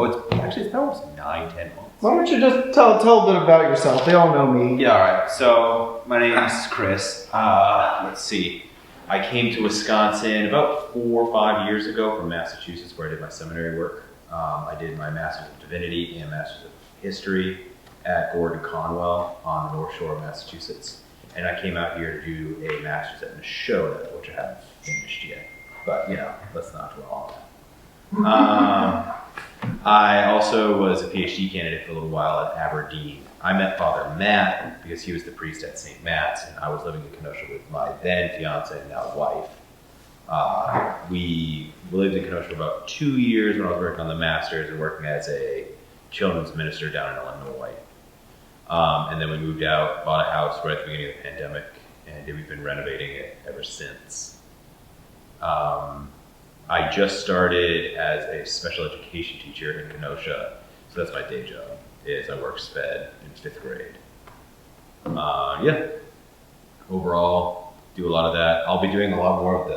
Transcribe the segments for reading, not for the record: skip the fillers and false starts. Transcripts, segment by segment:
It's almost 9-10 months. Why don't you just tell a bit about yourself? They all know me. Yeah, all right. So my name is Chris. Let's see. I came to Wisconsin about 4 or 5 years ago from Massachusetts, where I did my seminary work. I did my Master's of Divinity and Master's of History at Gordon Conwell on the North Shore of Massachusetts. And I came out here to do a Master's at Neshota, which I haven't finished yet. But, let's not dwell on that. I also was a PhD candidate for a little while at Aberdeen. I met Father Matt because he was the priest at St. Matt's, and I was living in Kenosha with my then fiance and now wife. We lived in Kenosha for about 2 years when I was working on the Master's and working as a children's minister down in Illinois. And then we moved out, bought a house right at the beginning of the pandemic, and we've been renovating it ever since. I just started as a special education teacher in Kenosha, so that's my day job, is I work SPED in 5th grade. Overall, do a lot of that. I'll be doing a lot more of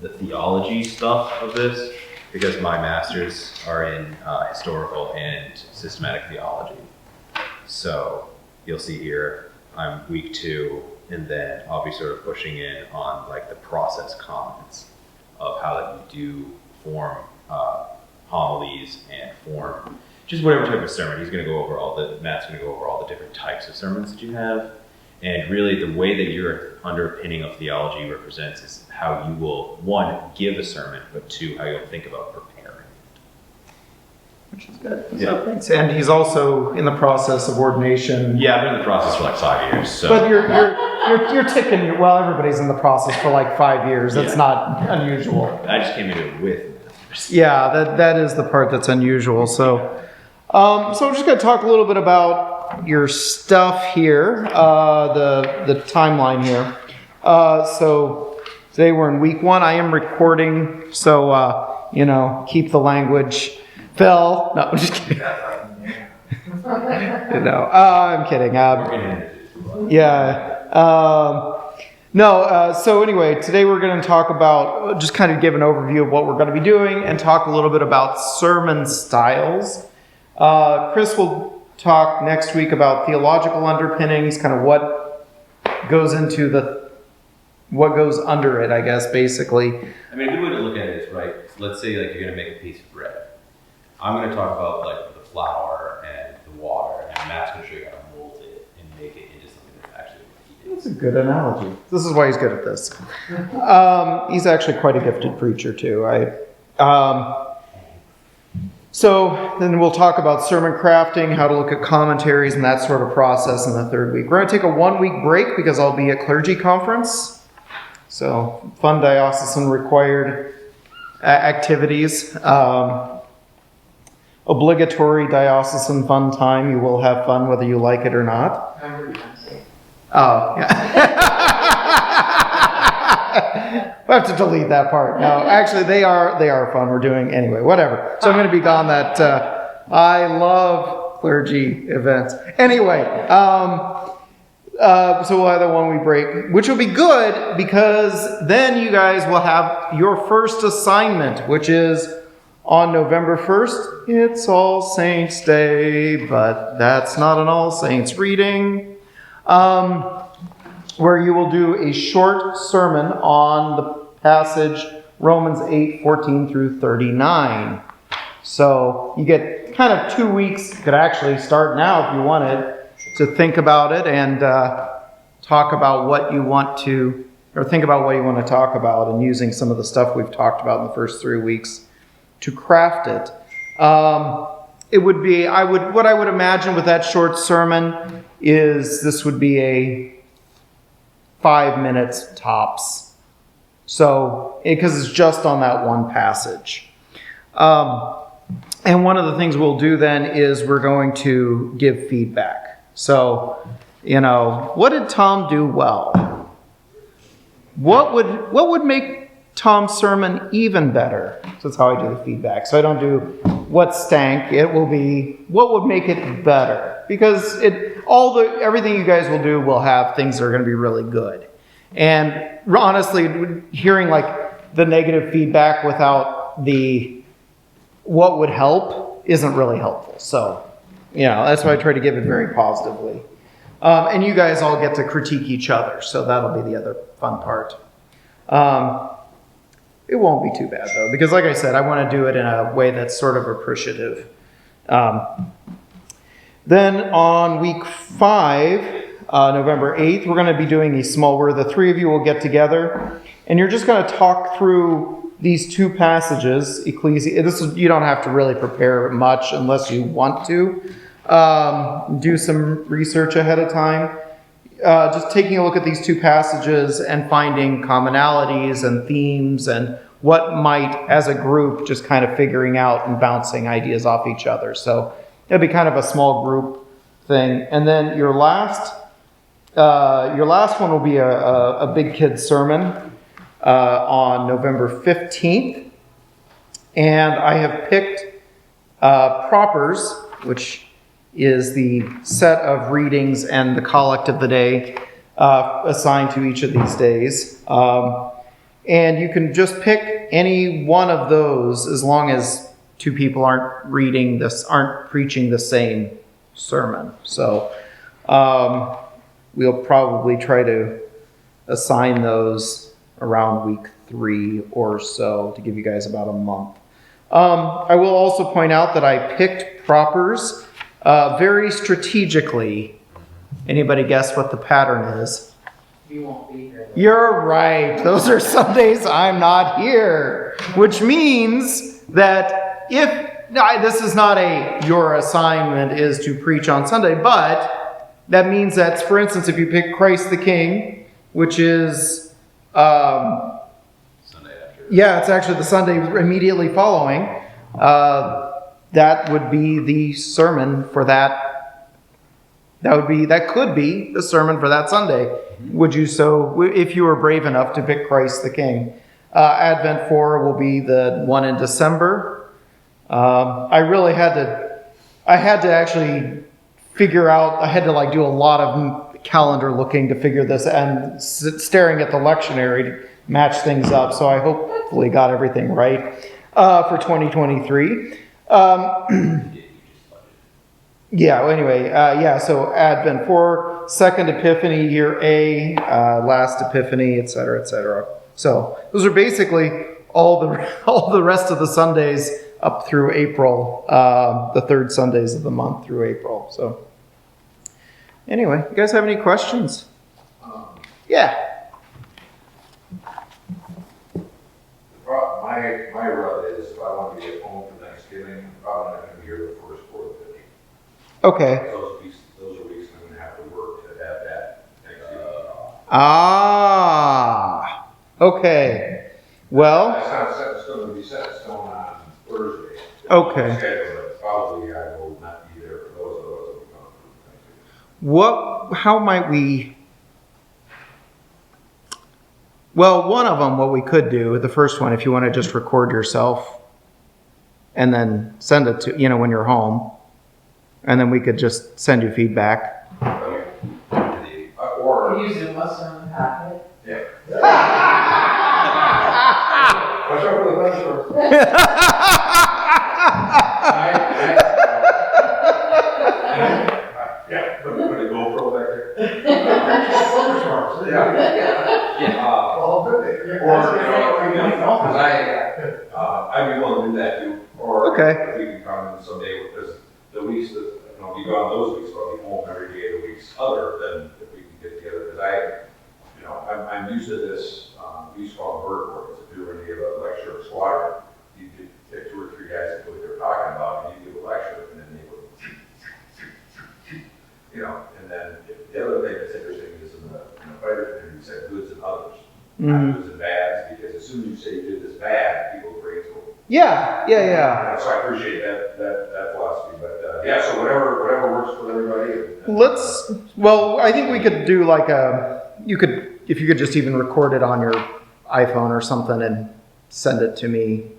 the theology stuff of this, because my masters are in historical and systematic theology. So you'll see here, I'm week 2, and then I'll be sort of pushing in on like the process comments of how that you do form homilies and form just whatever type of sermon. Matt's going to go over all the different types of sermons that you have. And really the way that your underpinning of theology represents is how you will, 1, give a sermon, but 2, how you'll think about preparing it. Which is good. Yeah. So thanks. And he's also in the process of ordination. Yeah, I've been in the process for like 5 years. So. But you're ticking. Everybody's in the process for like 5 years. That's not unusual. I just came into it with. Yeah, that is the part that's unusual. So I'm just going to talk a little bit about your stuff here, the timeline here. So today we're in week 1. I am recording, so keep the language. Phil, no, I'm just kidding. No, I'm kidding. So anyway, today we're going to talk about, just kind of give an overview of what we're going to be doing and talk a little bit about sermon styles. Chris will talk next week about theological underpinnings, kind of what goes under it, I guess, basically. I mean, a good way to look at it is, right, let's say like you're going to make a piece of bread. I'm going to talk about like the flour and the water, and Matt's going to show you how to mold it and make it into something that's actually what he is. That's a good analogy. This is why he's good at this. He's actually quite a gifted preacher too. So then we'll talk about sermon crafting, how to look at commentaries and that sort of process in the 3rd week. We're going to take a 1-week break because I'll be at clergy conference. So fun diocesan required activities. Obligatory diocesan fun time. You will have fun whether you like it or not. Oh, yeah. We'll have to delete that part. No, actually, they are fun. We're doing anyway. Whatever. So I'm going to be gone. I love clergy events. Anyway, so we'll have the 1-week break, which will be good because then you guys will have your first assignment, which is on November 1st. It's All Saints Day, but that's not an All Saints reading. Where you will do a short sermon on the passage Romans 8:14 through 39. So you get kind of 2 weeks. You could actually start now if you wanted to think about it and talk about what you want to, or think about what you want to talk about, and using some of the stuff we've talked about in the first 3 weeks to craft it. It would be, what I would imagine with that short sermon is this would be a 5 minutes tops. So, because it's just on that one passage. And one of the things we'll do then is we're going to give feedback. So, what did Tom do well? What would make Tom's sermon even better? So that's how I do the feedback. So I don't do what stank. It will be what would make it better. Because everything you guys will do will have things that are going to be really good. And honestly, hearing like the negative feedback without the what would help isn't really helpful. So, that's why I try to give it very positively. And you guys all get to critique each other, so that'll be the other fun part. It won't be too bad, though, because like I said, I want to do it in a way that's sort of appreciative. Then on week 5, November 8th, we're going to be doing a small where the 3 of you will get together, and you're just going to talk through these 2 passages, you don't have to really prepare much unless you want to. Do some research ahead of time. Just taking a look at these 2 passages and finding commonalities and themes and what might, as a group, just kind of figuring out and bouncing ideas off each other. So it'll be kind of a small group thing. And then your last one will be a big kid sermon on November 15th. And I have picked propers, which is the set of readings and the collect of the day assigned to each of these days. And you can just pick any one of those as long as 2 people aren't preaching the same sermon. So we'll probably try to assign those around week 3 or so to give you guys about a month. I will also point out that I picked propers very strategically. Anybody guess what the pattern is? You won't be here. You're right. Those are Sundays I'm not here. Which means that this is not your assignment is to preach on Sunday, but that means that, for instance, if you pick Christ the King, which is Sunday after. Yeah, it's actually the Sunday immediately following. That would be the sermon for that. That could be the sermon for that Sunday. Mm-hmm. Would you so, if you were brave enough to pick Christ the King? Advent 4 will be the one in December. I had to actually figure out. I had to do a lot of calendar looking to figure this and staring at the lectionary to match things up. So I hopefully got everything right for 2023. So Advent 4, Second Epiphany, Year A, Last Epiphany, etc., etc. So those are basically all the rest of the Sundays up through April, the 3rd Sundays of the month through April. So anyway, you guys have any questions? Yeah. My rub is if I want to be at home for Thanksgiving, I'm probably not going to be here the 1st, 4th, 5th. Okay. Those are weeks I'm going to have to work to have that Thanksgiving. Okay. Well. It's not set in stone to be set in stone on Thursday. Okay. But probably I will not be there for those of us that will come for Thanksgiving. How might we? Well, one of them, what we could do, the first one, if you want to just record yourself and then send it to, when you're home, and then we could just send you feedback. Or use it once on the packet. Yeah. Watch out for the thunderstorms. Yeah, put a GoPro back there. Thunderstorms. Yeah. All good. Because I'd be willing to do that too. Or okay. If we can come in someday, because the weeks that I'll be gone those weeks, I'll be home every day of the weeks other than if we can get together. Because I'm used to this. We used to call them bird boards. If you were going to give a lecture or squadron, you could take 2 or 3 guys that know what they're talking about, and you give a lecture, and then they would, and then the other thing that's interesting is in the fighter community, you said goods and others, not goods and bads, because as soon as you say you did this bad, people's brains go. Yeah. So I appreciate that philosophy, but so whatever works for everybody. I think we could do if you could just even record it on your iPhone or something and send it to me.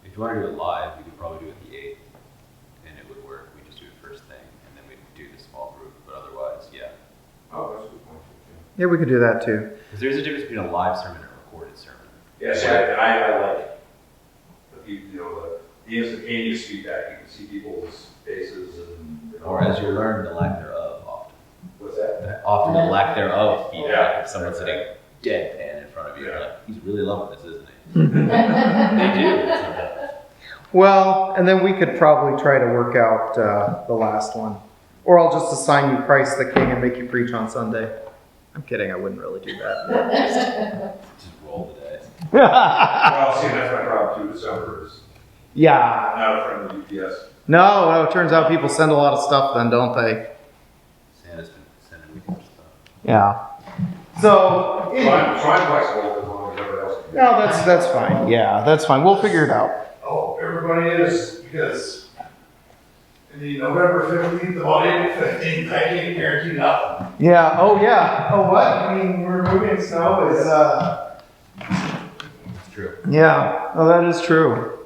If you want to do it live, we could probably do it the 8th, and it would work. We just do it first thing, and then we'd do the small group. But otherwise, yeah. Oh, that's a good point. Yeah, we could do that too. Because there's a difference between a live sermon and a recorded sermon. Yes, I like the instantaneous feedback, you can see people's faces and. Or as you learn, the lack thereof often. What's that? Often the lack thereof feedback. Yeah. If someone's sitting deadpan in front of you, you're Yeah. like, he's really loving this, isn't he? They do. Well, and then we could probably try to work out the last one. Or I'll just assign you Christ the King and make you preach on Sunday. I'm kidding, I wouldn't really do that. Just roll the dice. Well, see, that's my problem too, December is Yeah. not a friend of UPS. No, it turns out people send a lot of stuff then, don't they? Santa's been sending me more stuff. Yeah. So, So I'm flexible as long as everybody else can. no, that's fine. Yeah, that's fine. We'll figure it out. Oh, everybody is, because the November 15th, about April 15th, I can't guarantee nothing. Yeah. Oh, yeah. Oh, what? I mean, removing snow is, It's true. yeah. Oh, that is true.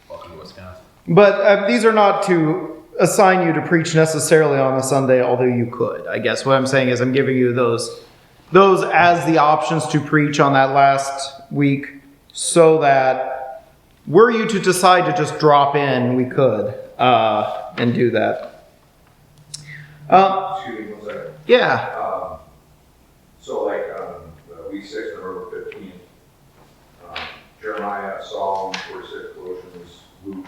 Welcome to Wisconsin. But these are not to assign you to preach necessarily on a Sunday, although you could. I guess what I'm saying is I'm giving you those as the options to preach on that last week, so that were you to decide to just drop in, we could and do that. Excuse me one second. Yeah. So like week 6, November 15th, Jeremiah, Psalm, 46, Colossians, Luke,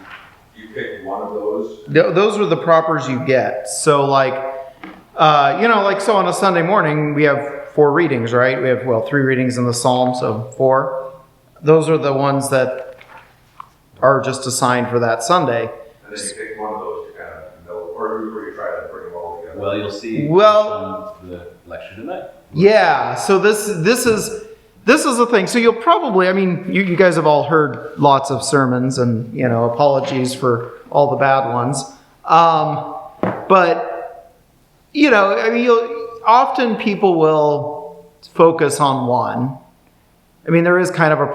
you pick one of those. Those are the propers you get. So like, so on a Sunday morning, we have 4 readings, right? We have, 3 readings in the Psalm, so 4. Those are the ones that are just assigned for that Sunday. And then you pick one of those to kind of know, or you try to bring them all together. Well, you'll see on the lecture tonight. Yeah, so this is the thing. So you'll probably, you guys have all heard lots of sermons, and apologies for all the bad ones. But often people will focus on one. There is kind of a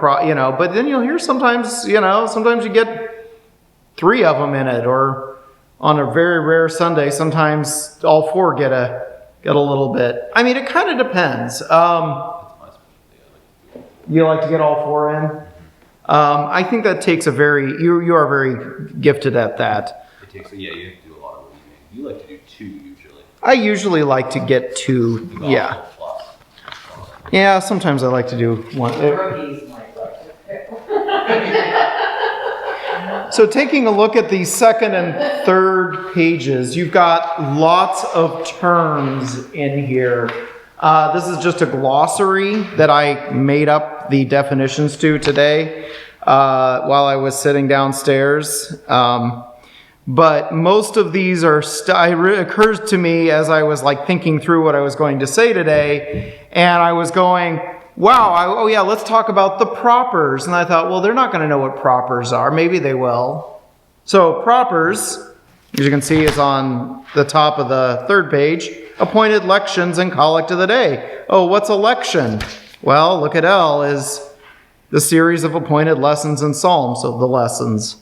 but then you'll hear sometimes you get 3 of them in it, or on a very rare Sunday, sometimes all 4 get a little bit. It kind of depends. You like to get all 4 in? I think that takes you are very gifted at that. It takes, you have to do a lot of reading. You like to do 2 usually. I usually like to get 2, yeah. Plus. Yeah, sometimes I like to do 1. Rookies might like to. So taking a look at the 2nd and 3rd pages, you've got lots of terms in here. This is just a glossary that I made up the definitions to today while I was sitting downstairs. But most of these are, it occurs to me as I was thinking through what I was going to say today, and I was going, wow, let's talk about the propers. And I thought, well, they're not going to know what propers are. Maybe they will. So propers, as you can see, is on the top of the 3rd page. Appointed lections and collect of the day. Oh, what's a lection? Well, look at L is the series of appointed lessons and psalms, so the lessons.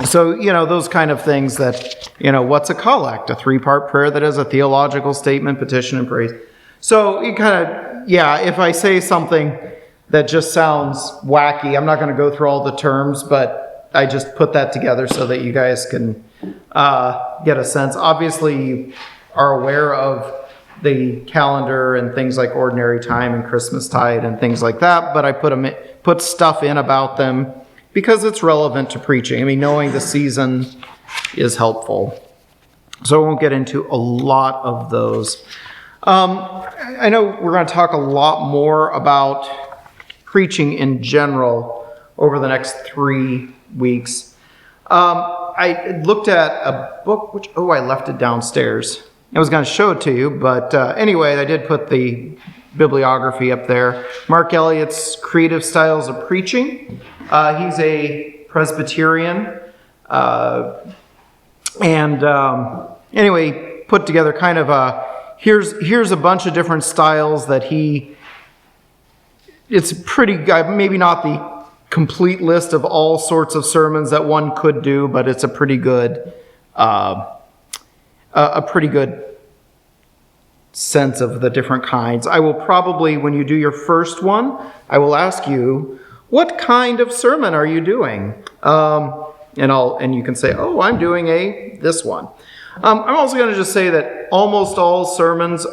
So, those kind of things that, what's a collect? A 3-part prayer that is a theological statement, petition, and praise. So you kind of, if I say something that just sounds wacky, I'm not going to go through all the terms, but I just put that together so that you guys can get a sense. Obviously, you are aware of the calendar and things like ordinary time and Christmastide and things like that, but I put stuff in about them because it's relevant to preaching. Knowing the season is helpful. So I won't get into a lot of those. I know we're going to talk a lot more about preaching in general over the next 3 weeks. I looked at a book, which, I left it downstairs. I was going to show it to you, but anyway, I did put the bibliography up there. Mark Elliott's Creative Styles of Preaching. He's a Presbyterian. Anyway, put together kind of here's a bunch of different styles that it's pretty, maybe not the complete list of all sorts of sermons that one could do, but it's a pretty good sense of the different kinds. I will probably, when you do your first one, I will ask you, what kind of sermon are you doing? And you can say, oh, I'm doing this one. I'm also going to just say that almost all sermons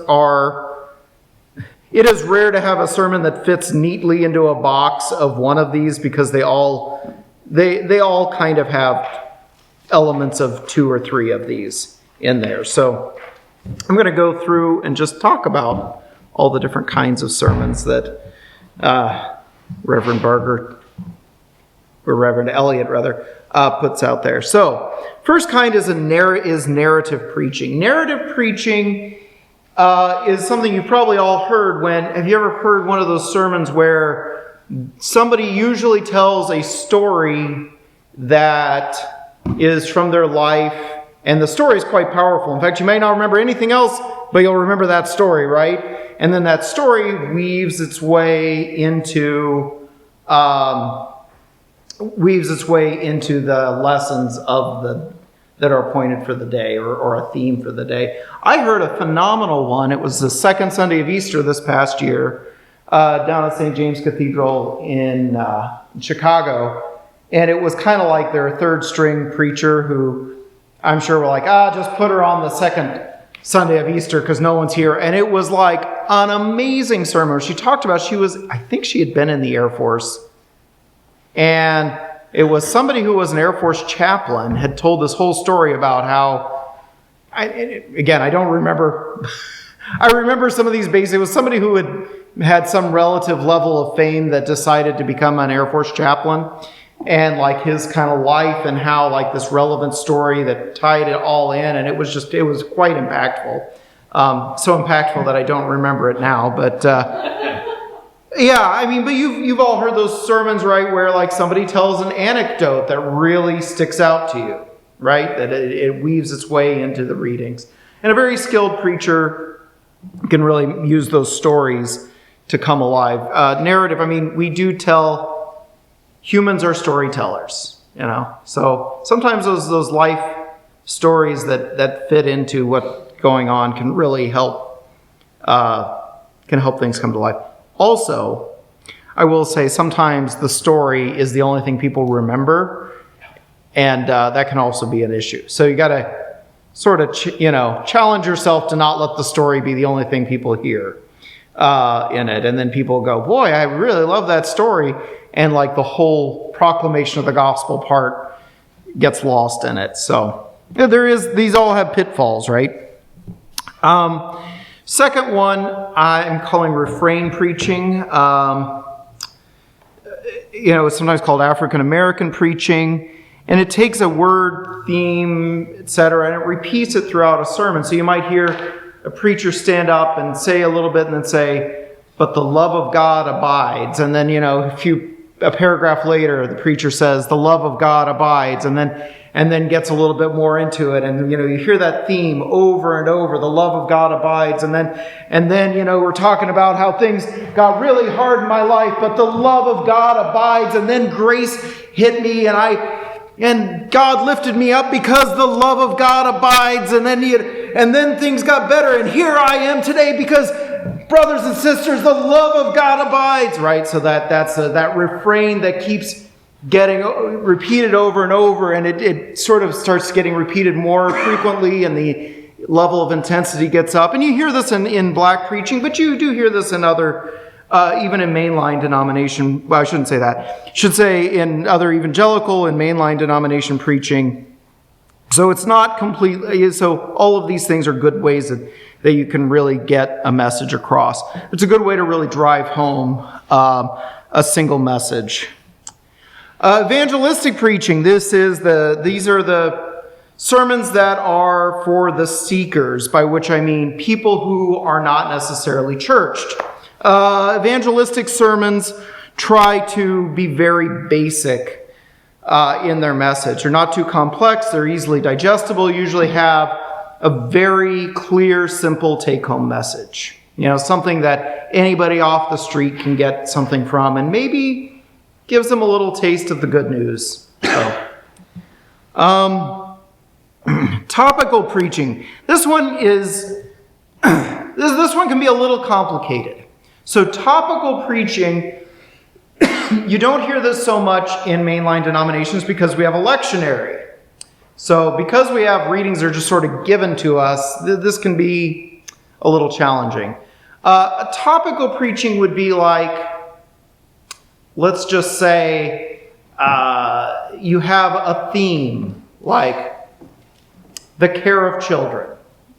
it is rare to have a sermon that fits neatly into a box of one of these, because they all kind of have elements of 2 or 3 of these in there. So I'm going to go through and just talk about all the different kinds of sermons that Reverend Elliot puts out there. So first kind is narrative preaching. Narrative preaching is something you've probably all heard. Have you ever heard one of those sermons where somebody usually tells a story that is from their life, and the story is quite powerful. In fact, you may not remember anything else, but you'll remember that story, right? And then that story weaves its way into the lessons that are appointed for the day, or a theme for the day. I heard a phenomenal one. It was the second Sunday of Easter this past year, down at St. James Cathedral in Chicago. And it was kind of like their third string preacher, who I'm sure were like, just put her on the second Sunday of Easter because no one's here. And it was like an amazing sermon. She talked about, I think she had been in the Air Force. And it was somebody who was an Air Force chaplain had told this whole story about how, I don't remember. I remember some of these basics. It was somebody who had some relative level of fame that decided to become an Air Force chaplain. And like his kind of life, and how like this relevant story that tied it all in. And it was quite impactful. So impactful that I don't remember it now. But but you've all heard those sermons, right? Where like somebody tells an anecdote that really sticks out to you, right? That it weaves its way into the readings. And a very skilled preacher can really use those stories to come alive. Narrative, we do tell... Humans are storytellers, So sometimes those life stories that fit into what's going on can really help things come to life. Also, I will say sometimes the story is the only thing people remember, and that can also be an issue. So you got to sort of challenge yourself to not let the story be the only thing people hear in it, and then people go, boy, I really love that story. And like the whole proclamation of the gospel part gets lost in it. So these all have pitfalls, right? Second one, I'm calling refrain preaching. It's sometimes called African American preaching. And it takes a word, theme, etc., and it repeats it throughout a sermon. So you might hear a preacher stand up and say a little bit and then say, but the love of God abides. And then, a paragraph later, the preacher says, the love of God abides, and then gets a little bit more into it. And, you hear that theme over and over, the love of God abides. And then, we're talking about how things got really hard in my life, but the love of God abides. And then grace hit me, and God lifted me up because the love of God abides. And then things got better. And here I am today because, brothers and sisters, the love of God abides, right? So that's that refrain that keeps getting repeated over and over, and it sort of starts getting repeated more frequently, and the level of intensity gets up. And you hear this in black preaching, but you do hear this in other, even in mainline denomination. Well, I shouldn't say that. I should say in other evangelical and mainline denomination preaching. So it's not completely, so all of these things are good ways that you can really get a message across. It's a good way to really drive home a single message. Evangelistic preaching. These are the sermons that are for the seekers, by which I mean people who are not necessarily churched. Evangelistic sermons try to be very basic in their message. They're not too complex. They're easily digestible. Usually have a very clear, simple take-home message. Something that anybody off the street can get something from, and maybe gives them a little taste of the good news. So, topical preaching. This one can be a little complicated. So topical preaching You don't hear this so much in mainline denominations because we have a lectionary. So because we have readings that are just sort of given to us, this can be a little challenging. A topical preaching would be like, let's just say you have a theme, like the care of children,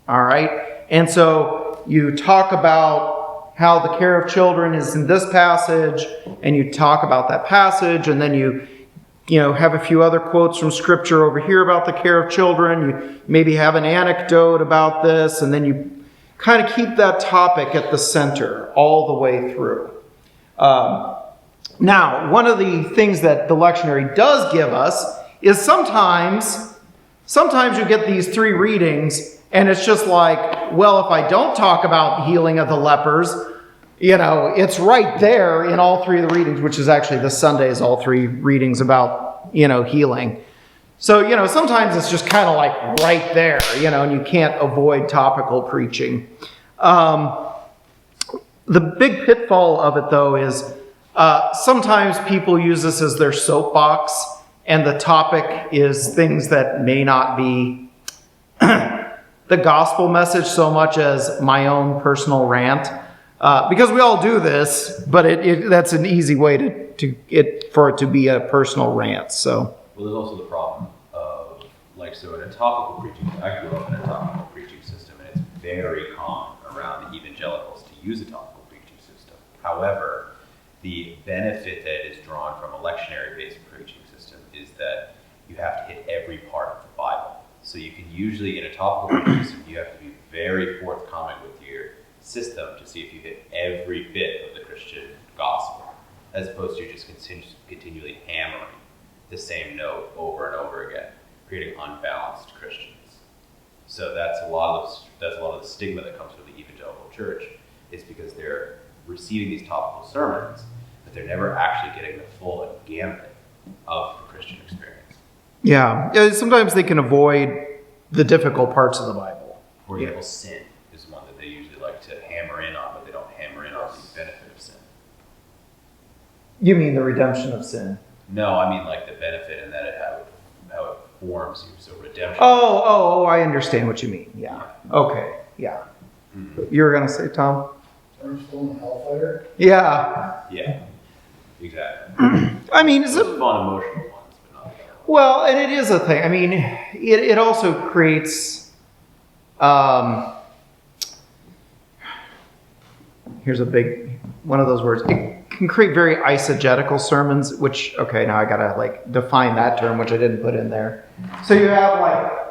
all right? And so you talk about how the care of children is in this passage, and you talk about that passage, and then you have a few other quotes from Scripture over here about the care of children. You maybe have an anecdote about this, and then you kind of keep that topic at the center all the way through. Now, one of the things that the lectionary does give us is sometimes you get these 3 readings, and it's just like, well, if I don't talk about healing of the lepers, it's right there in all 3 of the readings, which is actually this Sunday is all 3 readings about, healing. So, sometimes it's just kind of like right there, and you can't avoid topical preaching. The big pitfall of it, though, is sometimes people use this as their soapbox, and the topic is things that may not be the gospel message so much as my own personal rant. Because we all do this, but that's an easy way for it to be a personal rant. So. Well, there's also the problem of, so in a topical preaching, I grew up in a topical preaching system, and it's very common around the evangelicals to use a topical preaching system. However, the benefit that is drawn from a lectionary-based preaching system is that you have to hit every part of the Bible. So you can usually, in a topical preaching system, you have to be very forthcoming with your system to see if you hit every bit of the Christian gospel, as opposed to just continually hammering the same note over and over again, creating unbalanced Christians. So that's a lot of the stigma that comes from the evangelical church, is because they're receiving these topical sermons, but they're never actually getting the full gamut of the Christian experience. Yeah, sometimes they can avoid the difficult parts of the Bible. For example, sin is one that they usually like to hammer in on, but they don't hammer in on the benefit of sin. You mean the redemption of sin? No, I mean like the benefit and that how it forms you. So redemption. Oh, I understand what you mean. Yeah. Okay. Yeah. Mm-hmm. You were going to say, Tom? Brimstone and hellfire? Yeah. Yeah. Exactly. I mean, is it fun emotional ones, but not the other ones. well, and it is a thing. I mean, it also creates. Here's a big one of those words. It can create very eisegetical sermons, which, okay, now I gotta define that term, which I didn't put in there. So you have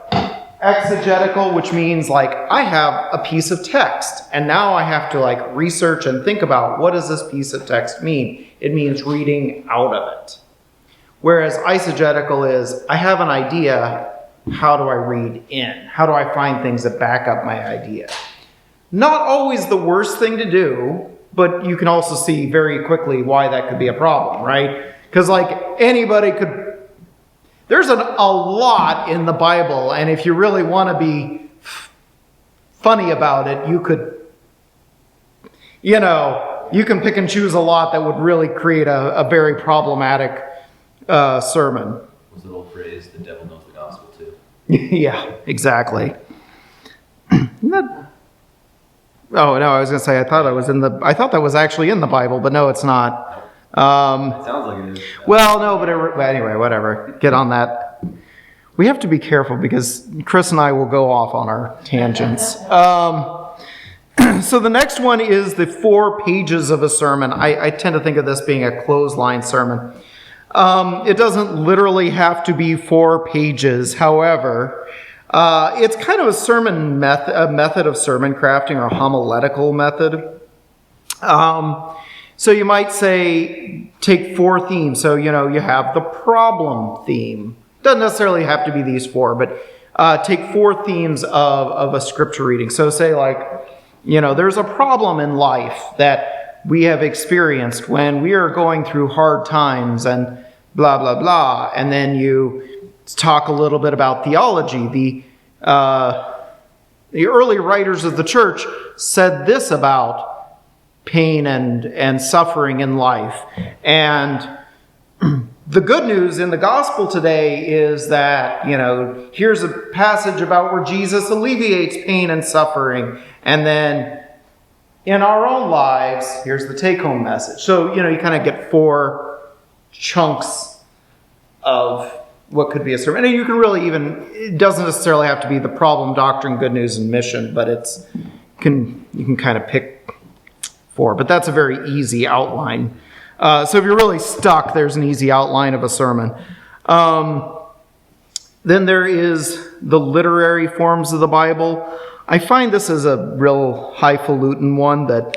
exegetical, which means I have a piece of text, and now I have to research and think about what does this piece of text mean. It means reading out of it. Whereas eisegetical is, I have an idea, how do I read in? How do I find things that back up my idea? Not always the worst thing to do, but you can also see very quickly why that could be a problem, right? Because anybody could, there's a lot in the Bible, and if you really want to be funny about it, you could, you can pick and choose a lot that would really create a very problematic sermon. What's the old phrase? The devil knows the gospel too. Yeah, exactly. Oh no, I was going to say I thought that was actually in the Bible, but no, it's not. It sounds like it is. Well, no, but anyway, whatever. Get on that. We have to be careful because Chris and I will go off on our tangents. So the next one is the 4 pages of a sermon. I tend to think of this being a clothesline sermon. It doesn't literally have to be 4 pages. However, it's kind of a sermon method of sermon crafting, or a homiletical method. So you might say, take 4 themes. So, you have the problem theme. Doesn't necessarily have to be these 4, but take 4 themes of a scripture reading. So say there's a problem in life that we have experienced when we are going through hard times and blah, blah, blah. And then you talk a little bit about theology. The early writers of the church said this about pain and suffering in life. And the good news in the gospel today is that, here's a passage about where Jesus alleviates pain and suffering. And then in our own lives, here's the take-home message. So, you kind of get 4 chunks of what could be a sermon. And you can really it doesn't necessarily have to be the problem, doctrine, good news, and mission, but you can kind of pick 4. But that's a very easy outline. So if you're really stuck, there's an easy outline of a sermon. Then there is the literary forms of the Bible. I find this is a real highfalutin one that,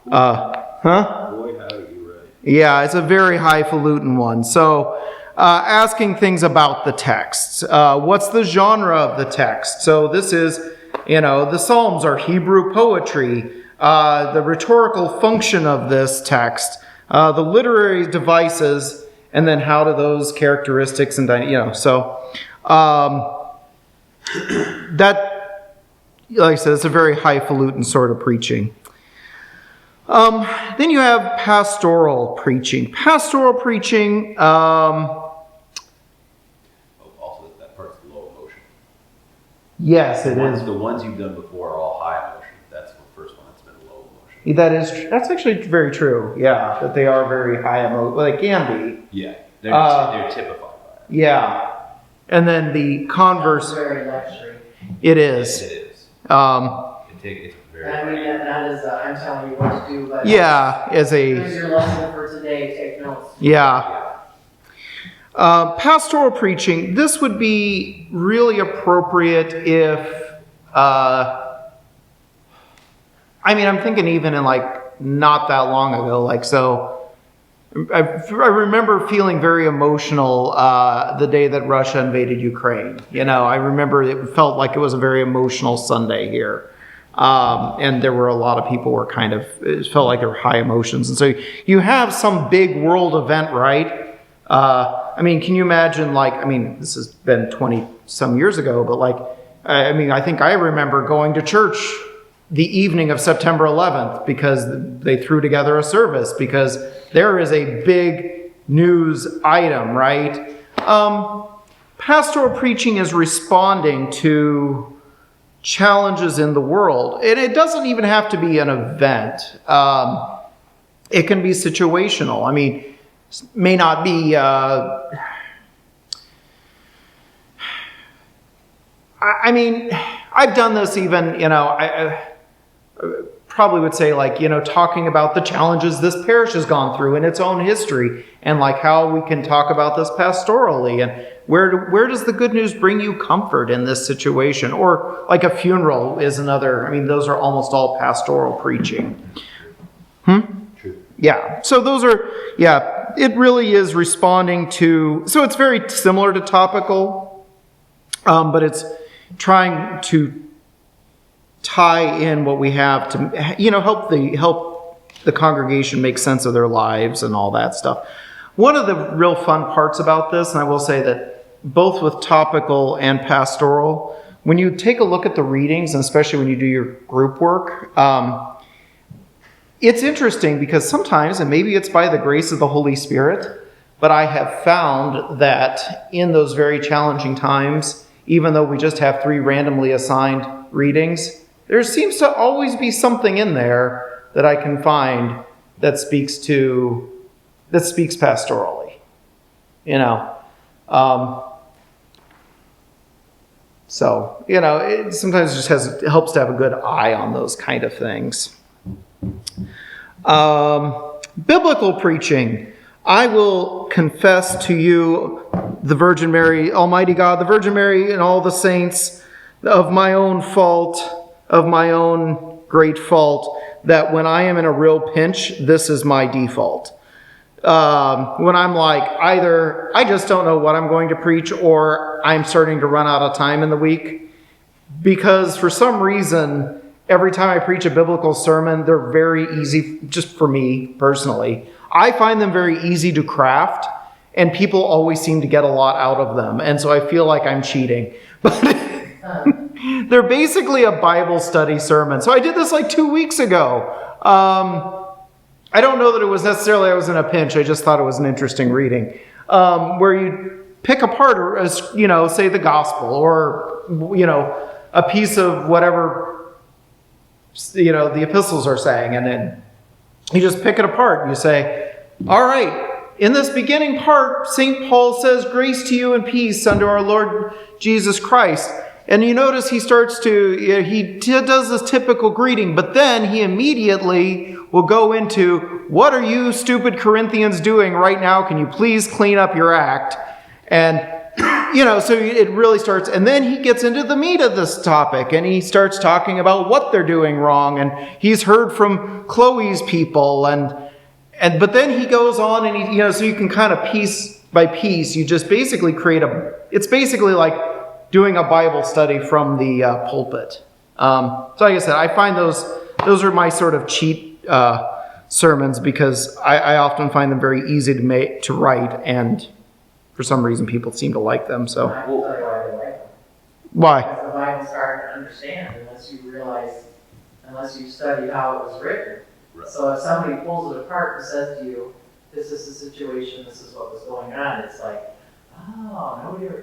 Boy, how you right. Yeah, it's a very highfalutin one. So asking things about the text. What's the genre of the text? So this is, the Psalms are Hebrew poetry. The rhetorical function of this text. The literary devices, and then how do those characteristics and that, like I said, it's a very highfalutin sort of preaching. Then you have pastoral preaching. Pastoral preaching. Also, that part's low emotion. Yes, it is. The ones you've done before are all high emotion. That's the first one that's been low emotion. That's actually very true. Yeah, that they are very high emotion. Well, they can be. Yeah, they're typified by it. Yeah. And then the converse. Very luxury. It is. It is. It's very. I mean, that is, I'm telling you what to do, but. Yeah, Here's your lesson for today, take notes. Yeah. Pastoral preaching, this would be really appropriate if, I'm thinking even in not that long ago, so I remember feeling very emotional the day that Russia invaded Ukraine. I remember it felt like it was a very emotional Sunday here. And there were a lot of people were it felt like there were high emotions. And so you have some big world event, right? Can you imagine this has been 20 some years ago, but I think I remember going to church the evening of September 11th because they threw together a service because there is a big news item, right? Pastoral preaching is responding to challenges in the world. And it doesn't even have to be an event. It can be situational. May not be... I've done this even, I probably would say talking about the challenges this parish has gone through in its own history and how we can talk about this pastorally and where does the good news bring you comfort in this situation? Or a funeral is another, those are almost all pastoral preaching. True. Yeah. So those are, it really is responding to, so it's very similar to topical, but it's trying to tie in what we have to, help the congregation make sense of their lives and all that stuff. One of the real fun parts about this, and I will say that both with topical and pastoral, when you take a look at the readings, and especially when you do your group work, it's interesting because sometimes, and maybe it's by the grace of the Holy Spirit, but I have found that in those very challenging times, even though we just have 3 randomly assigned readings, there seems to always be something in there that I can find that speaks pastorally. So, it sometimes just it helps to have a good eye on those kind of things. Biblical preaching. I will confess to you, the Virgin Mary, Almighty God, the Virgin Mary, and all the saints, of my own fault, of my own great fault, that when I am in a real pinch, this is my default. When I'm either I just don't know what I'm going to preach, or I'm starting to run out of time in the week, because for some reason, every time I preach a biblical sermon, they're very easy, just for me personally. I find them very easy to craft, and people always seem to get a lot out of them, and so I feel like I'm cheating. But they're basically a Bible study sermon. So I did this 2 weeks ago. I don't know that it was necessarily I was in a pinch. I just thought it was an interesting reading, where you pick apart, or say the gospel, or a piece of whatever the epistles are saying, and then you just pick it apart. And you say, all right. In this beginning part, St. Paul says, grace to you and peace unto our Lord Jesus Christ. And you notice he starts to, he does this typical greeting, but then he immediately will go into, what are you stupid Corinthians doing right now? Can you please clean up your act? And, so it really starts, and then he gets into the meat of this topic, and he starts talking about what they're doing wrong, and he's heard from Chloe's people, but then he goes on and so you can kind of piece by piece, you just basically it's basically like doing a Bible study from the pulpit. So like I said, I find those are my sort of cheat sermons, because I often find them very easy to write, and for some reason people seem to like them. So I will tell you why they like them. Why? Because the Bible's hard to understand unless you study how it was written. Right. So if somebody pulls it apart and says to you, this is the situation, this is what was going on, it's like, oh, nobody ever,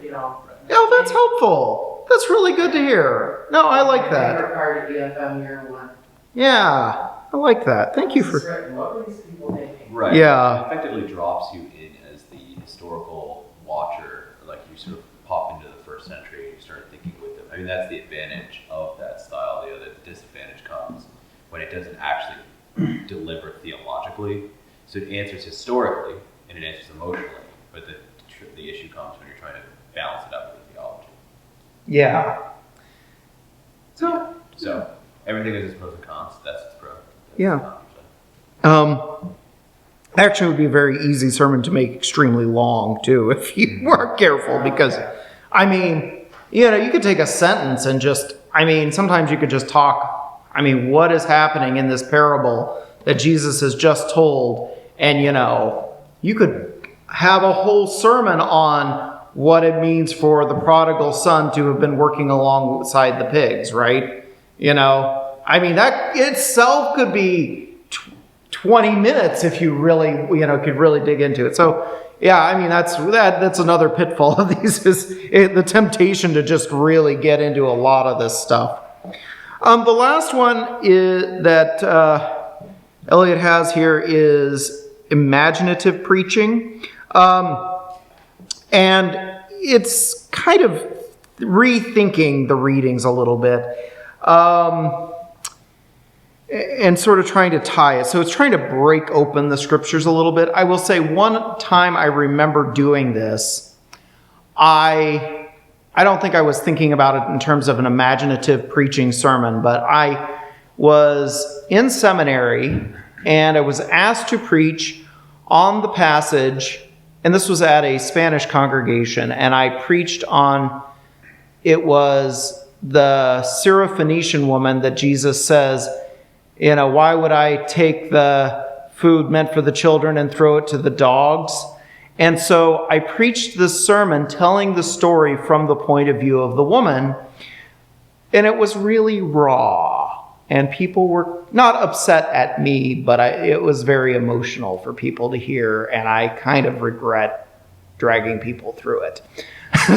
Oh, that's helpful. That's really good to hear. No, I like My that. favorite part of EFM year one. Yeah, I like that. Thank you for... What were these people thinking? Right. Yeah. It effectively drops you in as the historical watcher. Like you sort of pop into the first century and you start thinking with them. I mean, that's the advantage of that style. The other disadvantage comes when it doesn't actually deliver theologically. So it answers historically and it answers emotionally. But the issue comes when you're trying to balance it up with theology. Yeah. So everything is its pros and cons. That's its pro. That's Yeah. the con. Actually, it would be a very easy sermon to make extremely long, too, if you weren't careful, because, you could take a sentence and sometimes you could just talk, what is happening in this parable that Jesus has just told, and, you could have a whole sermon on what it means for the prodigal son to have been working alongside the pigs, right? That itself could be 20 minutes if you really, could really dig into it. So, yeah, that's another pitfall of these is the temptation to just really get into a lot of this stuff. The last one that Elliot has here is imaginative preaching. And it's kind of rethinking the readings a little bit. And sort of trying to tie it. So it's trying to break open the scriptures a little bit. I will say one time I remember doing this, I don't think I was thinking about it in terms of an imaginative preaching sermon, but I was in seminary and I was asked to preach on the passage, and this was at a Spanish congregation, and I preached on, it was the Syrophoenician woman that Jesus says, why would I take the food meant for the children and throw it to the dogs? And so I preached this sermon telling the story from the point of view of the woman, and it was really raw. And people were not upset at me, but it was very emotional for people to hear, and I kind of regret dragging people through it.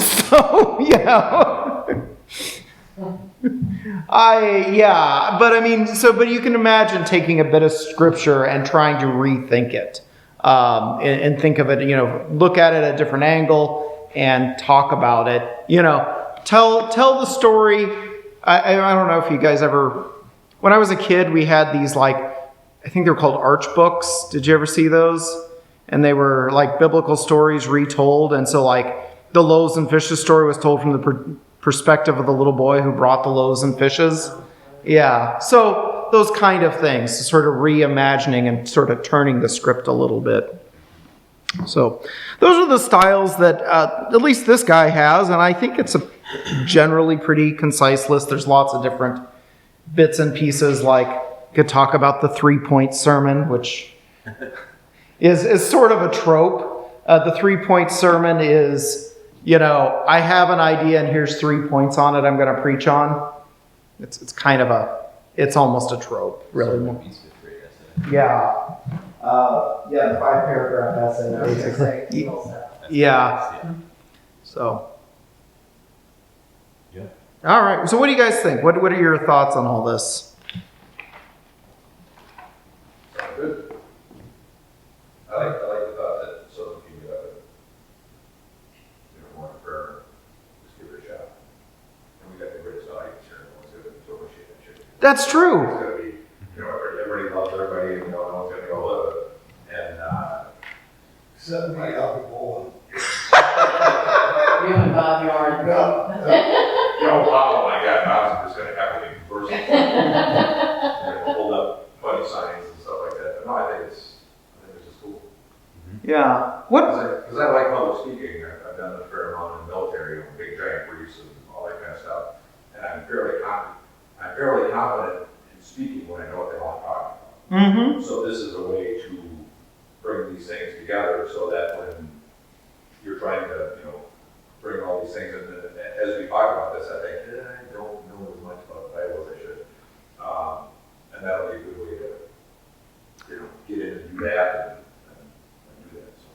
So, but you can imagine taking a bit of scripture and trying to rethink it, and think of it, look at it at a different angle and talk about it, tell the story. I don't know if you guys ever, when I was a kid, we had these I think they were called arch books. Did you ever see those? And they were like biblical stories retold. And so the loaves and fishes story was told from the perspective of the little boy who brought the loaves and fishes. Yeah, so those kind of things, sort of reimagining and sort of turning the script a little bit. So those are the styles that at least this guy has, and I think it's a generally pretty concise list. There's lots of different bits and pieces, you could talk about the 3-point sermon, which is sort of a trope. The 3-point sermon is, I have an idea and here's 3 points on it I'm going to preach on. It's kind of it's almost a trope, really. Yeah. Yeah, the 5-paragraph essay, I was gonna basically. say, legal stuff. Yeah. So. Yeah. All right. So what do you guys think? What are your thoughts on all this? Sounds good. I like the thought that someone can get up and, want to prayer, just give it a shot. And we got the greatest audience here, no one's going to appreciate that shit. That's It's true. going to be, everybody loves everybody, and no one's going to go live it. And, Except me, I'll be bowling. You and Bob Yorn. oh my God, Bob's just going to have a person. We're going to hold up funny signs and stuff like that. But no, I think it's just cool. Yeah. What? Because I like public speaking. I've done a fair amount in the military, big giant briefs and all that kind of stuff. And I'm fairly confident in speaking when I know what they want to talk about. Mm-hmm. So this is a way to bring these things together so that when you're trying to, bring all these things, and as we talk about this, I think, I don't know as much about the Bible as I should. And that'll be a good way to, get in and do that and do that. So.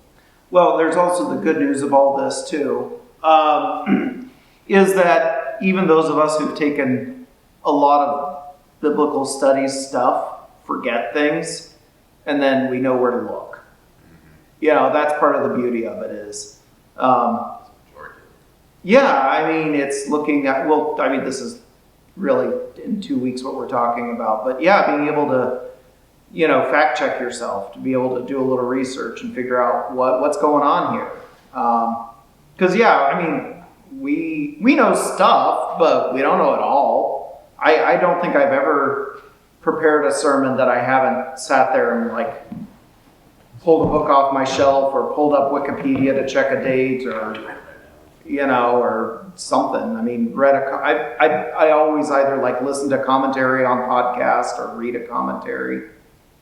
Well, there's also the good news of all this too, is that even those of us who've taken a lot of biblical studies stuff forget things, and then we know where to look. That's part of the beauty of it is. Yeah, I mean, it's looking at, this is really in 2 weeks what we're talking about, but yeah, being able to, fact check yourself, to be able to do a little research and figure out what's going on here. Because, we know stuff, but we don't know it all. I don't think I've ever prepared a sermon that I haven't sat there and pulled a book off my shelf or pulled up Wikipedia to check a date or something. I mean, I always either listen to commentary on podcast or read a commentary.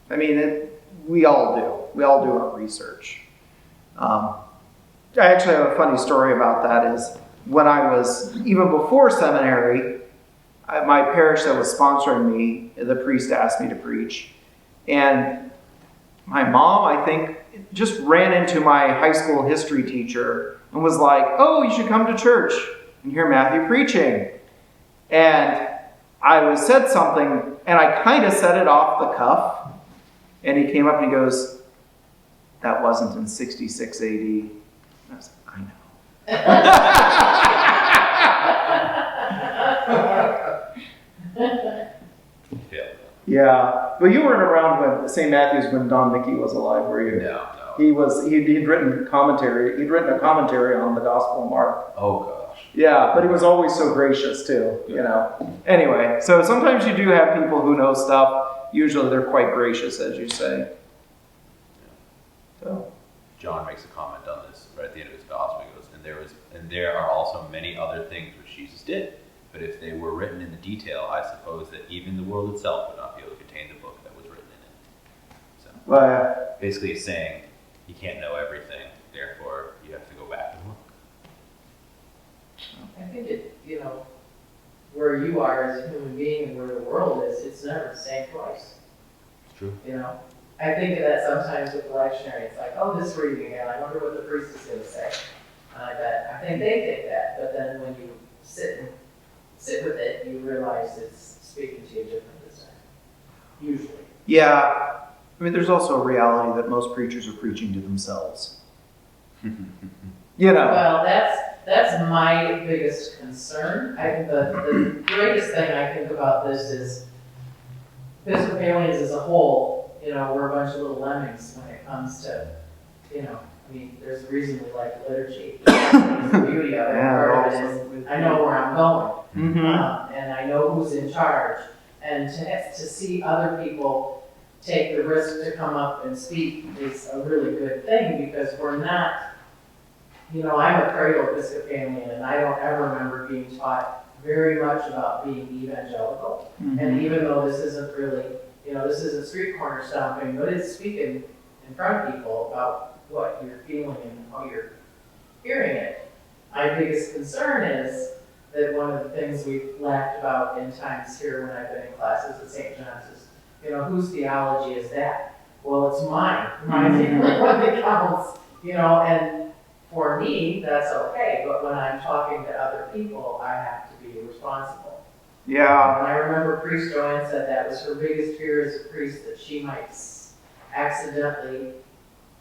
I mean, we all do. We all do our research. I actually have a funny story about that is when I was, even before seminary, my parish that was sponsoring me, the priest asked me to preach. And my mom, I think, just ran into my high school history teacher and was like, oh, you should come to church and hear Matthew preaching. And I said something, and I kind of said it off the cuff. And he came up and he goes, that wasn't in 66 AD. And I was like, I know. Yeah. Well, you weren't around when St. Matthew's when Don Mickey was alive, were you? No. He'd written commentary. He'd written a commentary on the Gospel of Mark. Oh gosh. Yeah, but he was always so gracious too, Anyway, so sometimes you do have people who know stuff. Usually they're quite gracious, as you say. So. John makes a comment on this right at the end of his gospel. He goes, and there are also many other things which Jesus did. But if they were written in the detail, I suppose that even the world itself would not be able to contain the book that was written in it. So, Well, basically it's saying you can't know everything, therefore you have to go back and look. I think where you are as a human being and where the world is, it's never the same twice. It's true. I think of that sometimes with the lectionary. It's like, oh, this reading again, I wonder what the priest is going to say. And I think they think that, but then when you sit with it, you realize it's speaking to you different this time. Usually. yeah. I mean, there's also a reality that most preachers are preaching to themselves. Well, that's my biggest concern. The greatest thing I think about this is Episcopalians as a whole, we're a bunch of little lemmings when it comes to, there's a reason we like liturgy. That's the beauty of it. Part of it is I know where I'm going. Mm-hmm. And I know who's in charge. And to see other people take the risk to come up and speak is a really good thing because we're not, I'm a cradle Episcopalian and I don't ever remember being taught very much about being evangelical. Mm-hmm. And even though this isn't really, this isn't street corner stomping, but it's speaking in front of people about what you're feeling and how you're hearing it. My biggest concern is that one of the things we've laughed about in times here when I've been in classes at St. John's is, whose theology is that? well, it's mine. Mine's the only one that counts, and for me, that's okay, but when I'm talking to other people, I have to be responsible. Yeah. And I remember Priest Joanne said that was her biggest fear as a priest, that she might accidentally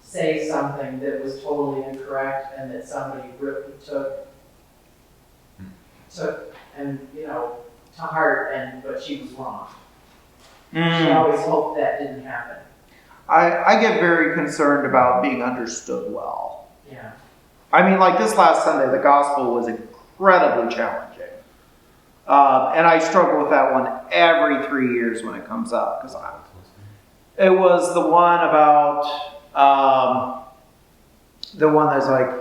say something that was totally incorrect and that somebody really took and, to heart, but she was wrong. She always hoped that didn't happen. I get very concerned about being understood well. Yeah. I mean, like this last Sunday, the gospel was incredibly challenging. And I struggle with that one every 3 years when it comes up. Because it was the one about, the one that's like,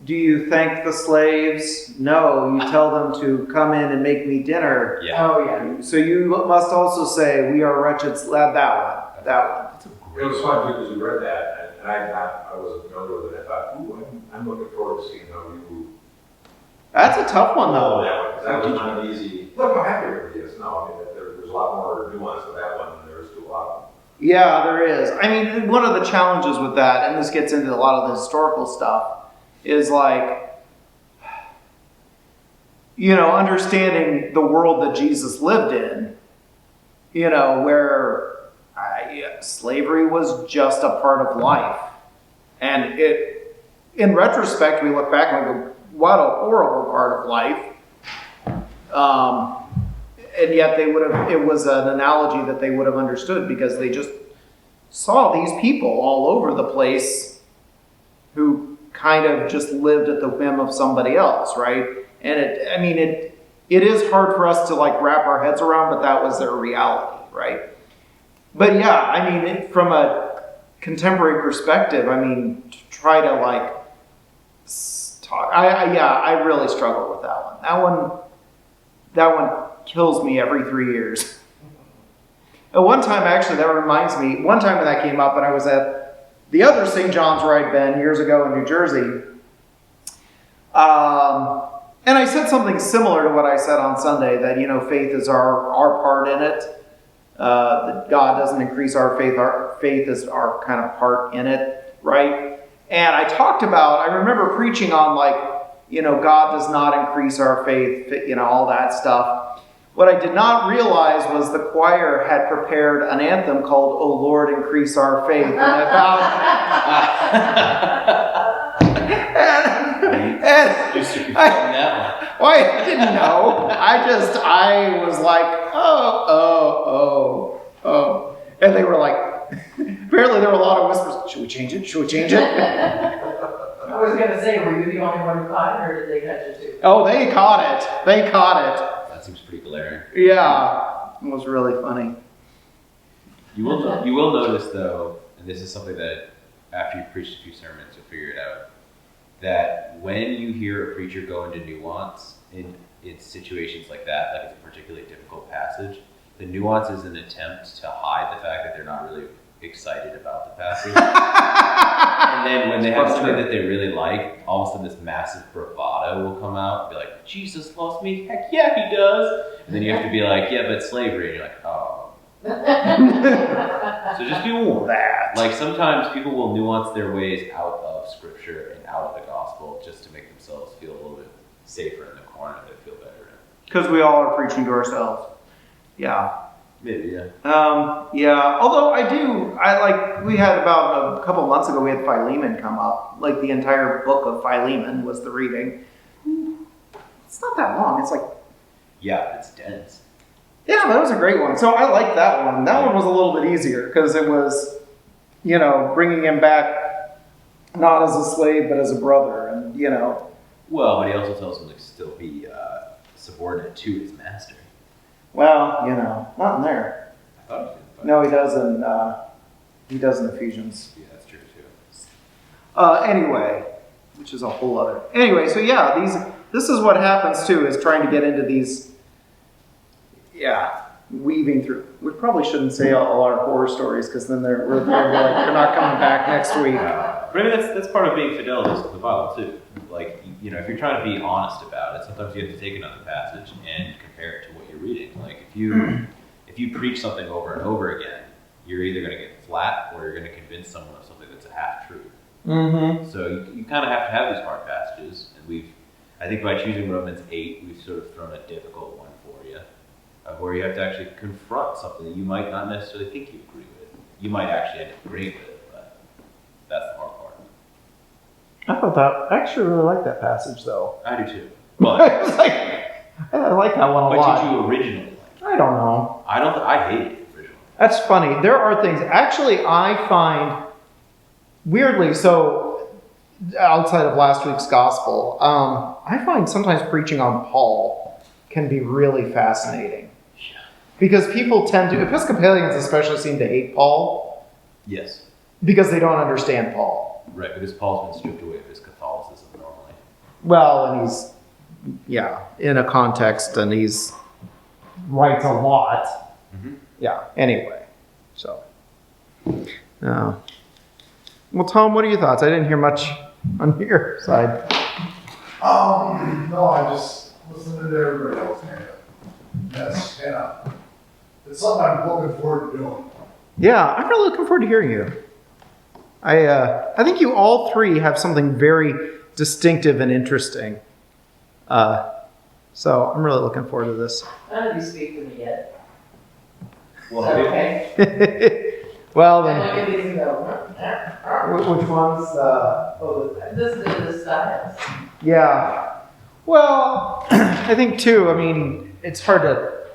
do you thank the slaves? No, you tell them to come in and make me dinner. Yeah. Oh, yeah. So you must also say, we are wretched slaves. That one. It was fun too, because we read that, and I wasn't familiar with it. I thought, ooh, I'm looking forward to seeing how you. That's a tough one, though. That was not easy. Look how happy everybody is. No, I mean, there's a lot more nuance to that one than there is to a lot of them. Yeah, there is. I mean, one of the challenges with that, and this gets into a lot of the historical stuff, is like, understanding the world that Jesus lived in, where slavery was just a part of life. And in retrospect, we look back and we go, what a horrible part of life. And yet it was an analogy that they would have understood, because they just saw these people all over the place who kind of just lived at the whim of somebody else, right? And it is hard for us to like wrap our heads around, but that was their reality, right? But yeah, I mean, from a contemporary perspective, I mean, to try to like talk, I really struggle with that one. That one kills me every 3 years. At one time, actually, that reminds me, one time when that came up, and I was at the other St. John's where I'd been years ago in New Jersey, and I said something similar to what I said on Sunday, that, faith is our part in it. That God doesn't increase our faith is our kind of part in it, right? And I talked about, I remember preaching on like, God does not increase our faith, all that stuff. What I did not realize was the choir had prepared an anthem called "O Lord, Increase Our Faith." And I I didn't know. I was like, oh. And they were like, apparently there were a lot of whispers, should we change it? I was going to say, were you the only one who caught it, or did they catch it too? Oh, they caught it. That seems pretty glaring. Yeah, it was really funny. You will notice, though, and this is something that after you've preached a few sermons, you'll figure it out, that when you hear a preacher go into nuance in situations like that, like it's a particularly difficult passage, the nuance is an attempt to hide the fact that they're not really excited about the passage. And then when they have something that they really like, all of a sudden this massive bravado will come out and be like, Jesus loves me? Heck yeah, he does. And then you have to be like, yeah, but slavery. And you're like, oh. So just be warned. Like sometimes people will nuance their ways out of Scripture and out of the gospel just to make themselves feel a little bit safer in the corner that they feel better in. Because we all are preaching to ourselves. Yeah. Maybe, yeah. Yeah. Although we had about a couple months ago, we had Philemon come up. Like the entire book of Philemon was the reading. It's not that long. It's like... Yeah, it's dense. Yeah, that was a great one. So I liked that one. That one was a little bit easier because it was, bringing him back not as a slave, but as a brother. And, Well, but he also tells him to still be subordinate to his master. Well, not in there. I thought he did. No, he does in Ephesians. Yeah, that's true too. Anyway, which is a whole other. Anyway, so yeah, this is what happens too, is trying to get into these. Yeah, weaving through. We probably shouldn't say all our horror stories because then they're not coming back next week. But I mean, that's part of being fidelity to the Bible too. Like, if you're trying to be honest about it, sometimes you have to take another passage and compare it to what you're reading. Like, if you preach something over and over again, you're either going to get flat or you're going to convince someone of something that's a half truth. Mm-hmm. So you kind of have to have these hard passages, and I think by choosing Romans 8, we've sort of thrown a difficult one for you, where you have to actually confront something that you might not necessarily think you agree with. You might actually end up agreeing with it, but that's the hard part. I thought that, I actually really like that passage though. I do too. I But, was like, I like that one a but lot. did you originally like it? I don't know. I hated it originally. That's funny. There are things, actually, I find weirdly, so outside of last week's gospel, I find sometimes preaching on Paul can be really fascinating. Because people tend to, Episcopalians especially seem to hate Paul Yes. because they don't understand Paul. Right, because Paul's been stripped away of his Catholicism normally. Well, and he's, in a context, and he's writes a lot. Mm-hmm. Yeah, anyway, so. Well, Tom, what are your thoughts? I didn't hear much on your side. No, I just listening to everybody else. That's, it's something I'm looking forward to doing. Yeah, I'm really looking forward to hearing you. I think you all three have something very distinctive and interesting. So I'm really looking forward to this. None of you speak to me yet. Well, Is that okay? Well, I look then, at these and go, which ones? this is the styles. Yeah. Well, I think too, I mean, it's hard to,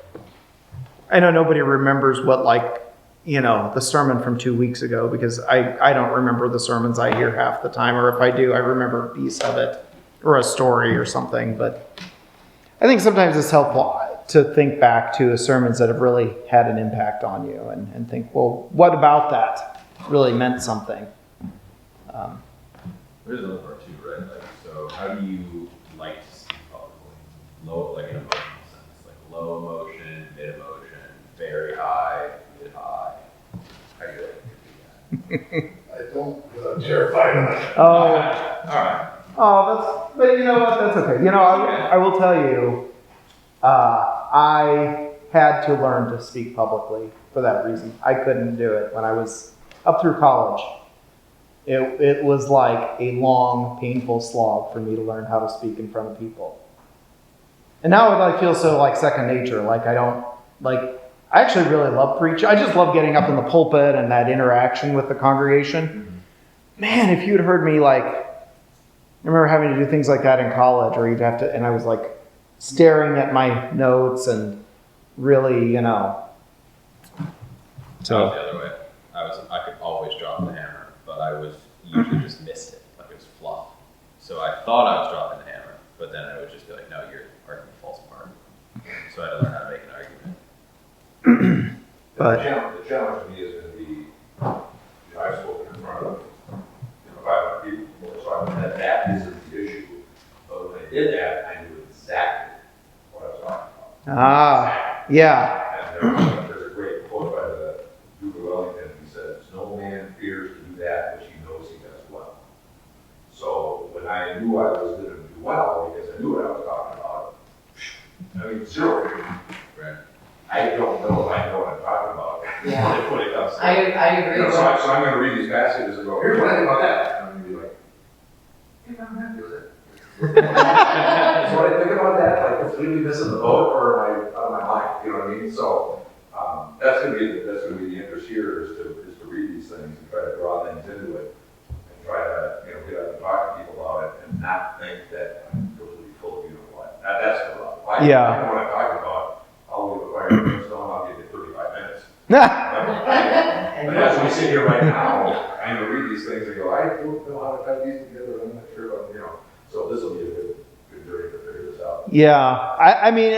I know nobody remembers what, like, the sermon from 2 weeks ago, because I don't remember the sermons I hear half the time, or if I do, I remember a piece of it, or a story or something. But I think sometimes it's helpful to think back to the sermons that have really had an impact on you and think, well, what about that really meant something? There's another part too, right? Like, so how do you like to speak publicly? Low, like in an emotional sense, like low emotion, mid emotion, very high, mid high. How do you like to do that? I don't, because I'm terrified of it. Oh, All right. but you know what? That's okay. I will tell you, I had to learn to speak publicly for that reason. I couldn't do it when I was up through college. It was like a long, painful slog for me to learn how to speak in front of people. And now it feels so like second nature. Like I actually really love preaching. I just love getting up in the pulpit and that interaction with the congregation. Mm-hmm. Man, if you'd heard me I remember having to do things like that in college, or you'd have to, and I was staring at my notes and really, So I was the other way. I could always drop the hammer, but I was usually just missed it, like it was fluff. So I thought I was dropping the hammer, but then I would just be like, no, your argument falls apart. So I had to learn how to make an argument. But the challenge to me is going to be, I've spoken in front of 500 people before, so I mean, that isn't the issue. But when I did that, I knew exactly what I was talking about. yeah. And there's a great quote by the Duke of Wellington. He says, "No man fears to do that which he knows he does well." So when I knew I was going to do well, because I knew what I was talking about, I mean, zero fear. Right. I don't know if I know what I'm talking about. Yeah. When it comes to I agree. so I'm going to read these passages and go, here's what I think about that. And I'm going to be like, hey, I'm not doing it. So when I think about that, completely missing the boat, or am I out of my mind? You know what I mean? So that's going to be the interest here is to read these things and try to draw things into it and try to get out and talk to people about it and not think that I'm completely full of what. That's the rub. I know what I'm talking about. I'll leave a fire and stone. I'll give you 35 minutes. But as we sit here right now, I'm going to read these things and go, I don't know how to tie these together. I'm not sure what, So this will be a good journey to figure this out. Yeah. I mean,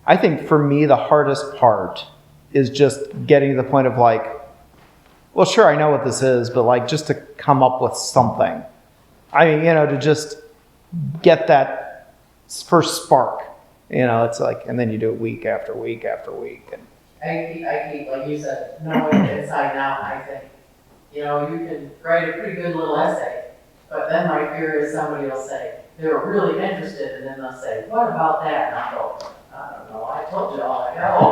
I think for me, the hardest part is just getting to the point of well, sure, I know what this is, but just to come up with something. I mean, to just get that first spark. It's and then you do it week after week after week. And I keep, like you said, knowing it inside out. I think, you can write a pretty good little essay, but then my fear is somebody will say, they're really interested, and then they'll say, what about that? And I'll go, I don't know, I told you all I know.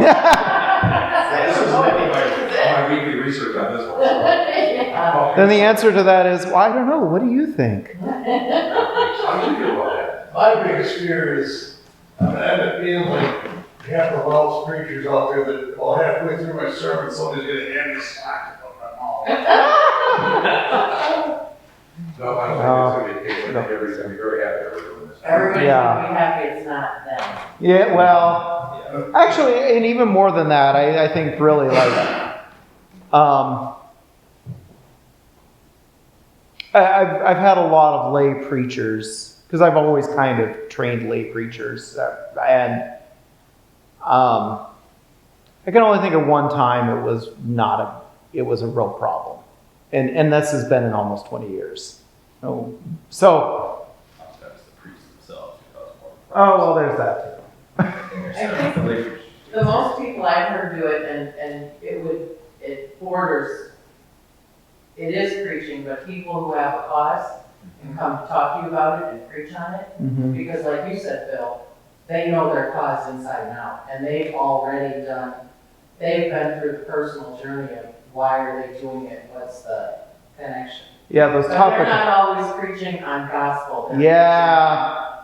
my weekly research on this one. So. Yeah. Then the answer to that is, well, I don't know. What do you think? How do you feel about that? My biggest fear is, I'm gonna end up being like half the Welsh preachers out there that, well, halfway through my sermon, somebody's gonna hand me slack about my mouth. No, I don't think it's going to be a case. I think everybody's going to be very happy that we're doing this. Everybody's Yeah. gonna be happy it's not them. Yeah, well, actually, and even more than that, I think really like, I've had a lot of lay preachers, because I've always kind of trained lay preachers, and I can only think of one time it was a real problem. And this has been in almost 20 years. So Sometimes the priests themselves cause more. oh, well, there's that too. I think the most people I've heard do it, and it borders, it is preaching, but people who have a cause and come to talk to you about it and preach on it, Mhm. because like you said, Phil, they know their cause inside and out, and they've been through the personal journey of why are they doing it, what's the connection. Yeah, those But they're topics. not always preaching on gospel.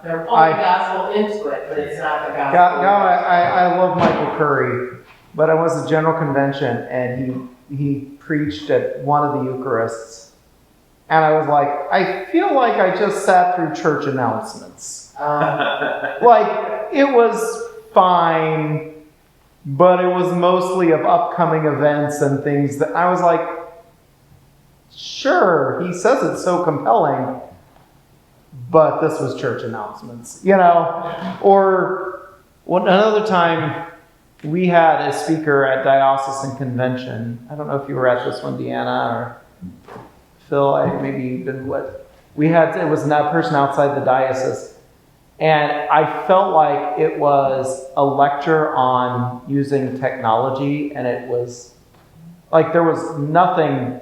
They're pulling I- gospel into it, but it's not the gospel. I love Michael Curry, but I was at General Convention and he preached at one of the Eucharists. And I was like, I feel like I just sat through church announcements. Like, it was fine, but it was mostly of upcoming events and things that I was like, sure, he says it's so compelling, but this was church announcements, Or another time, we had a speaker at Diocesan Convention. I don't know if you were at this one, Deanna, or Phil, maybe you've been what? It was that person outside the diocese. And I felt like it was a lecture on using technology, and it was like there was nothing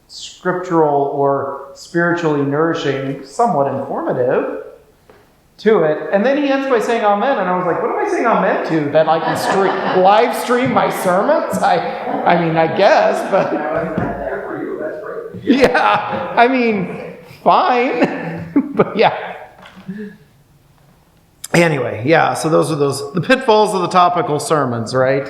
scriptural or spiritually nourishing, somewhat informative to it. And then he ends by saying amen, and I was like, what am I saying amen to? That I can live stream my sermons? I mean, I guess, but Good for you. That's great. yeah, I mean, fine. But yeah. Anyway, yeah, so those are the pitfalls of the topical sermons, right?